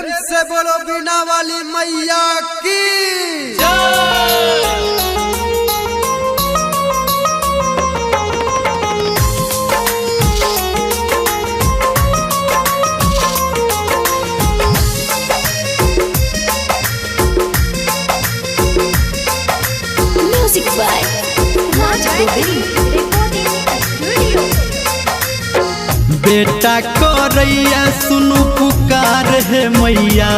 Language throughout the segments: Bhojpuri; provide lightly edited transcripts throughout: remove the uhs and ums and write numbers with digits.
प्रेम से बोलो बीना वाली मैया की Music by Raj Govind recording studio। बेटा करैया सुनु पुकार है मैया,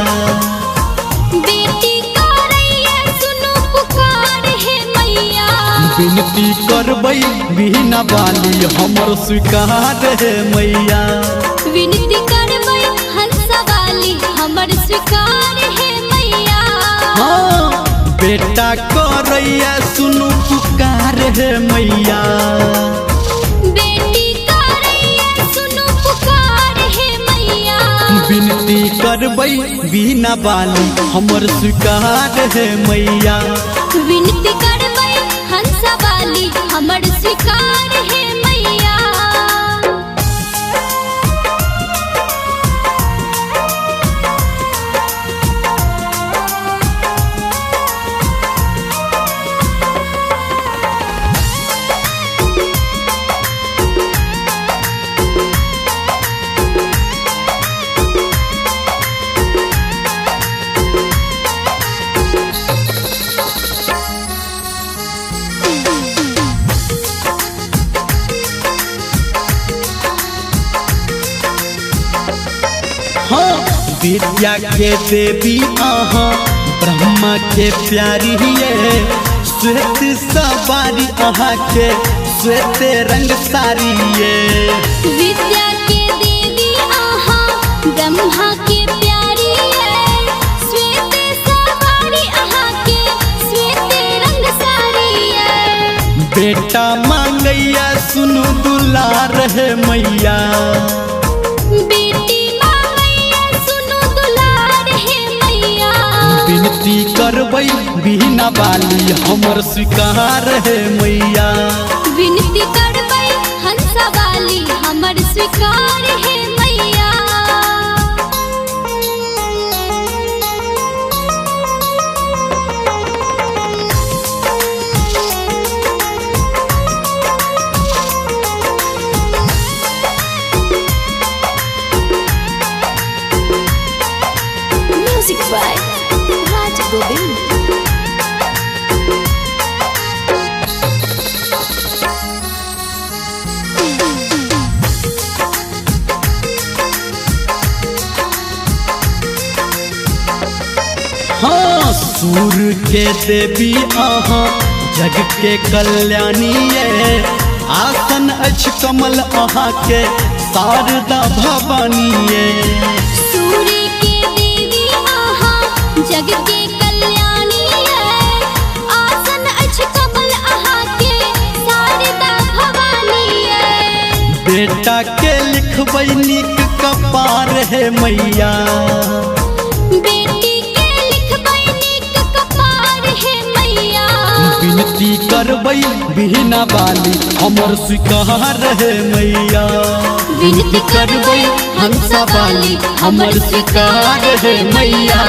बेटी करैया सुनु पुकार है मैया। विनती करबै बिना बाली हमर स्वीकार है मैया। विनती करबै हंसा वाली हमर स्वीकार है मैया। हाँ बेटा करैया सुनु पुकार है मैया। बेटी करैया सुनु पुकार है मैया। विनती करबै बिना बाली हमर स्वीकार है मैया। विनती करबै हंसा वाली हमर स्वीकार है मैया। हाँ विद्या के देवी आहा ब्रह्मा के प्यारी है। श्वेत सवारी आहा के श्वेत रंग सारी है। विद्या के देवी आहा ब्रह्मा के प्यारी है। श्वेत सवारी आहा के श्वेत रंग सारी है। बेटा मांगैया सुनु दुलार है मैया। बेटी मांगैया सुनु दुलार है मैया। विनती करबै बिना बाली हमर स्वीकार है मैया। विनती करबै हंसा वाली हमर स्वीकार है मैया। Music by Raj Govind। हाँ सूर के देवी आहा जग के कल्याणी है। आसन अछ कमल आहा के शारदा भवानी है। सूर्य के देवी आहा जग के कल्याणी है। आसन अछ कमल आहा के शारदा भवानी है। बेटा के लिखबै नीक कपार है मैया। बेटी के लिखबै नीक कपार है मैया। विनती करबै बिना बाली हमर स्वीकार है मैया। विनती करबै हंसा वाली हमर स्वीकार है मैया।